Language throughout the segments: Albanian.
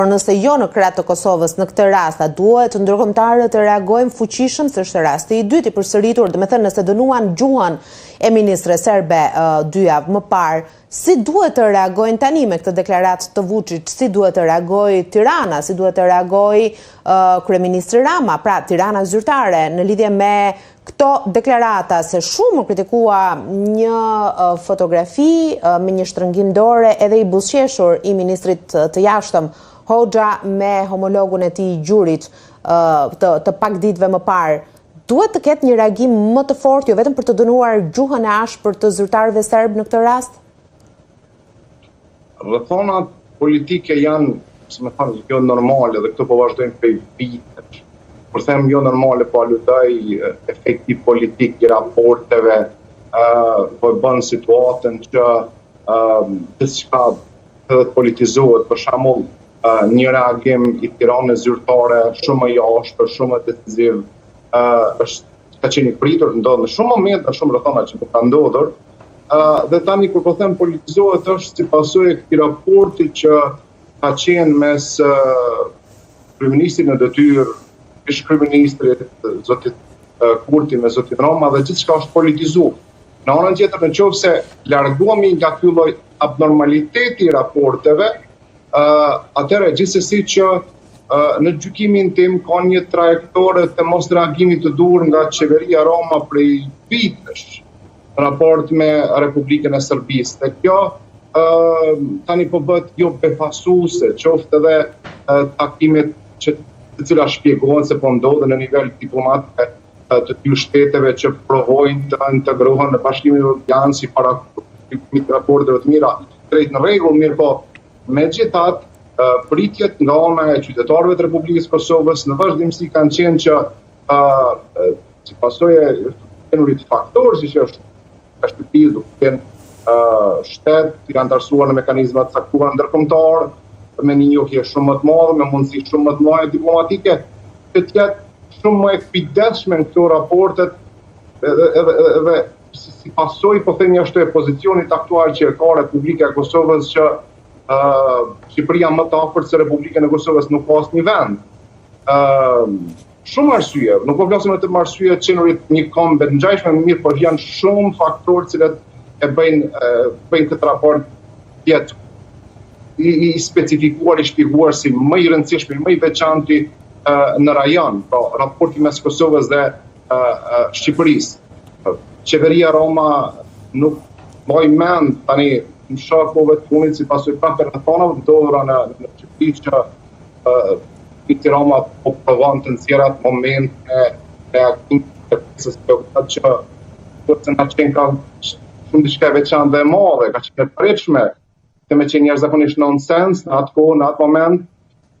Nëse jo në krah të Kosovës në këtë rast, a duhet ndërkombëtarët të reagojnë fuqishëm, se është rasti i dytë i përsëritur, domethënë nëse dënuan gjuhën e ministres serbe 2 javë më parë, si duhet të reagojnë tani me këtë deklaratë të Vučić, si duhet të reagojë Tirana, si duhet të reagojë kryeministri Rama, pra Tirana zyrtare në lidhje me këto deklarata, se shumë kritikua një fotografi me një shtrëngim dore edhe i buzëqeshur i ministrit të jashtëm Hoxha me homologun e tij Gjurit të pak ditëve më parë. Duhet të ketë një reagim më të fortë, jo vetëm për të dënuar gjuhën e ashpër të zyrtarëve serb në këtë rast? Rrethonat politike janë, si më thënë, jo normale dhe këto po vazhdojnë prej vitesh. Kur them jo normale, po aludoj efekti politik i raporteve, po bën situatën që diçka të politizohet, për shembull një reagim i Tiranës zyrtare shumë i jashtër, shumë decisiv, ka qenë i pritur, ndodh në shumë momente, shumë rrethona që ka ndodhur. Dhe tani kur po them politizohet është si pasojë e këtij raporti që ka qenë mes kryeministrit në detyrë, ish-kryeministrit, zotit Kurti me zotin Rama, dhe gjithçka është politizuar. Në anën tjetër, nëse largohemi nga ky lloj abnormaliteti i raporteve, atëherë gjithsesi që në gjykimin tim ka një trajektore të mos reagimit të dur nga qeveria Roma prej vitesh në raport me Republikën e Serbisë. Dhe kjo tani po bëhet jo befasuese, qoftë edhe takimet të cilat shpjegohen se po ndodhen në nivel diplomatik të dy shteteve që provojnë të integrohen në Bashkimin Evropian si para raporteve të mira drejt në rregull, mirë po megjithatë, pritjet nga ana e qytetarëve të Republikës së Kosovës në vazhdimsi kanë qenë që si pasojë e një faktor si që është shtëpisë, shtet janë ndërsuar në mekanizma të caktuara ndërkombëtar, me një njohje shumë më të madhe, me mundësi shumë më të mëdha diplomatike, që të jetë shumë më e kujdesshme në këto raportet edhe si pasojë, po themi ashtu, e pozicionit aktual që ka Republika e Kosovës që Shqipëria më të afërt se Republikën e Kosovës nuk ka asnjë vend. Shumë arsye, nuk po flasim vetëm arsye që një kombë të ngjashme, mirë, por janë shumë faktorë që e bëjnë këtë raport tjetë i specifikuar, i shpjeguar si më i rëndësishëm, më i veçantë në rajon, pra raporti mes Kosovës dhe Shqipërisë. Qeveria Roma nuk mbaj mend tani në shakove të punit si pasojë prapë rrethonave ndodhura në Shqipëri që Kryeministri Rama po provon të nxjerrat momente reagimi të pjesës që përse na qenë ka shumë diçka e veçantë dhe e madhe, ka qenë e pritshme, të me qenë jashtëzakonisht nonsens në atë kohë, në atë moment,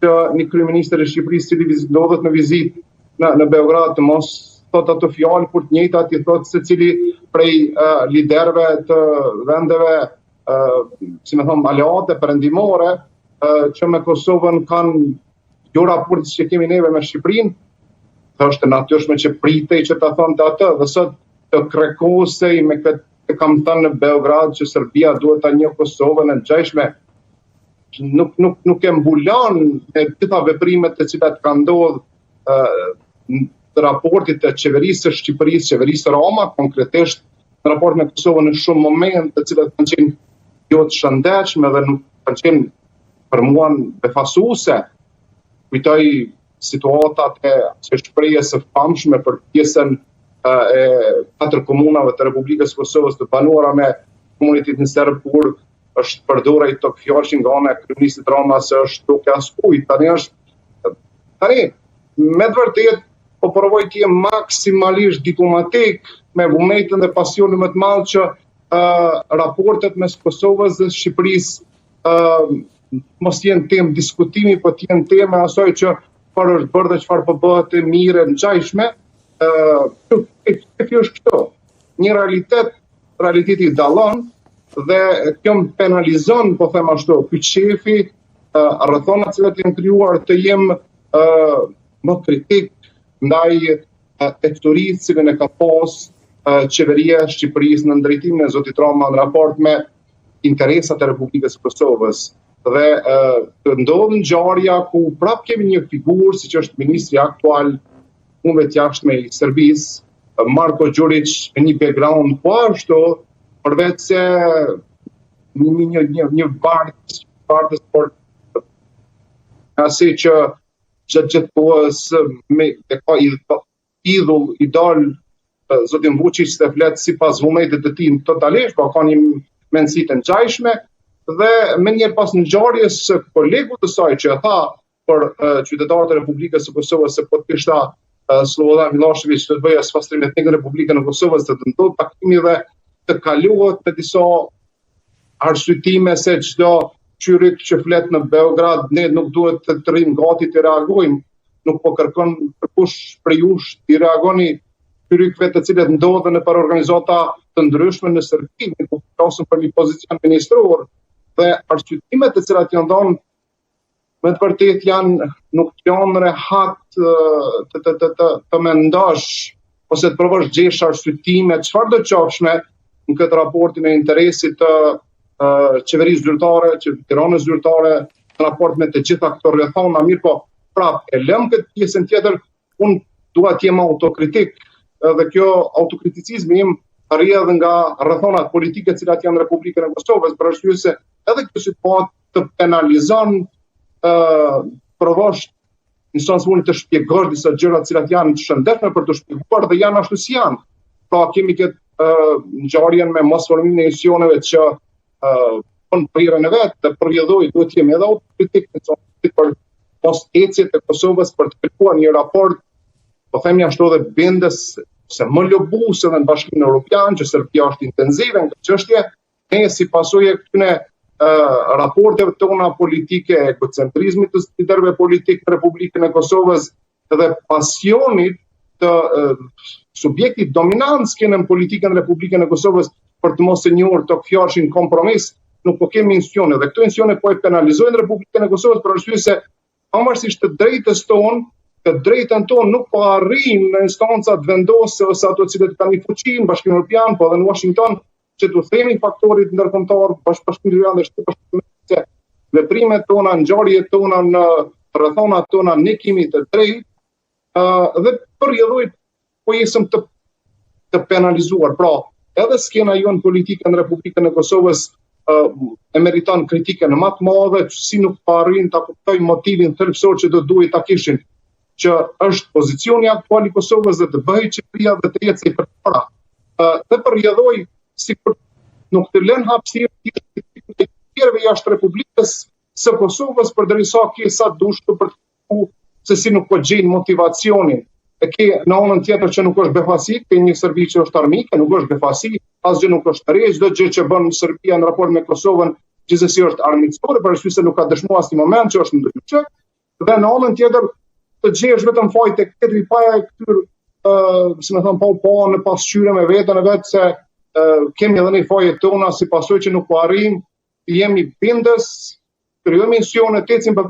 që një kryeministër i Shqipërisë cili ndodhet në vizitë në Beograd të mos thot ato fjalë kur të njëjtat i thot secili prej liderëve të vendeve si më thon aleate perëndimore që me Kosovën kanë jo raportet që kemi neve me Shqipërinë, është natyrshme që pritej që ta thonte atë, dhe sot të krekosej me këtë kam thënë në Beograd që Serbia duhet ta njohë Kosovën e ngjashme, nuk e mbulon me gjitha veprimet të cilat kanë ndodhur në raportit të qeverisë së Shqipërisë, qeverisë Roma, konkretisht në raport me Kosovën në shumë momente të cilat kanë qenë jo të shëndetshme dhe nuk kanë qenë për mua befasuese. Kujtoj situatat e shprehjes së famshme për pjesën e 4 komunave të Republikës së Kosovës të banuara me komunitetin serb, kur është përdorur këto fjalë nga ana e kryeministit Rama se është duke askujt. Tani me të vërtetë po provoj të jem maksimalisht diplomatik me vullnetin dhe pasionin më të madh që raportet mes Kosovës dhe Shqipërisë mos jenë temë diskutimi, po të jenë temë asaj që çfarë është bërë dhe çfarë po bëhet e mirë, e ngjashme. Kjo është këto. Një realiteti dallon dhe kjo më penalizon, po them ashtu, ky shefi, rrethonat që janë krijuar të jem më kritik ndaj teksturisë cilën e ka pas qeveria e Shqipërisë në drejtimin e zotit Rama në raport me interesat e Republikës së Kosovës. dhe të ndodhë ngjarja ku prap kemi një figurë siç është ministri aktual punëve të jashtme i Serbisë, Marko Đurić, me një background po ashtu, përveç se një bardhës por asi që gjithë kohës me ka idol zotin Vučić të flet sipas vullnetit të tij totalisht, po ka një mendësi të ngjajshme dhe me një pas ngjarjes së kolegu të saj që e tha për qytetarët e Republikës së Kosovës se po të kishta Slobodan Milošević të bëja sfastrim etnik në Republikën e Kosovës dhe të ndodhë takimi dhe të kaluat me disa arsyetime se çdo qyrik që flet në Beograd ne nuk duhet të rrim gati të reagojmë, nuk po kërkon kërkush prej jush të reagoni qyrikëve të cilët ndodhen në organizata të ndryshme në Serbi, ne po flasim për një pozicion ministror dhe arsyetimet të cilat janë dhënë me të vërtet nuk janë rehat të mendosh ose të provosh gjesh arsyetime çfarë do qofshme në këtë raportin e interesit të qeverisë zyrtare, Tiranës zyrtare, në raport me të gjitha këto rrethona, mirë po, prap e lëm këtë pjesën tjetër, unë dua të jem autokritik dhe kjo autokriticizmi im rri edhe nga rrethonat politike të cilat janë në Republikën e Kosovës, për arsye se edhe kjo situatë të penalizon provosh në sens mund të shpjegosh disa gjëra të cilat janë të shëndetshme për të shpjeguar dhe janë ashtu si janë. Pra kemi këtë ngjarjen me mosformimin e emisioneve që në përjerën e vetë të përjedhoj duhet jemi edhe autokritik për mos ecjet e Kosovës për të kërkuar një raport, po themi ashtu dhe bindës se më lobuse dhe në Bashkimin Evropian që Serbia është intenzive në këtë çështje, ne si pasojë këtyre raporteve tona politike, egocentrizmit të liderëve politik në Republikën e Kosovës dhe pasionit të subjektit dominans në politikën në Republikën e Kosovës për të mos e njohur të fjalshin kompromis, nuk po kemi institucione dhe këto institucione po e penalizojnë Republikën e Kosovës për arsye se pavarësisht të drejtës tonë, të drejtën tonë nuk po arrin në instancat vendose ose ato që kanë një fuqi në Bashkimin Evropian, po edhe në Washington, që të themi faktorit ndërkombëtar, Bashkimi Evropian dhe Shtetet se veprimet tona, ngjarjet tona në rrethonat tona ne kemi të drejtë dhe përjedhoj po jesëm të penalizuar. Pra, edhe skena jonë politike në Republikën e Kosovës e meriton kritikën më të madhe, si nuk arrin ta kuptojnë motivin thelbësor që do duhet ta kishin, që është pozicioni aktual i Kosovës dhe të bëhej qeveria dhe të jetë si përpara. Dhe përjedhoj sikur nuk të lënë hapësirë të tjerëve jashtë Republikës së Kosovës përderisa ke sa dush të përfitu se si nuk po gjejnë motivacionin. E ke në anën tjetër që nuk është befasi, ke një Serbi që është armike, nuk është befasi, asgjë nuk është re, çdo gjë që bën Serbia në raport me Kosovën gjithsesi është armiqësore, për arsye se nuk ka dëshmuar asnjë moment që është ndryshe. Dhe në anën tjetër të gjesh vetëm fajt tek tjetri paja e këtyr, si më thon, pa në pasqyrë me veten e vet se kemi edhe një fajet tona si pasojë që nuk po arrim, jemi bindës, krijojmë misione të ecim për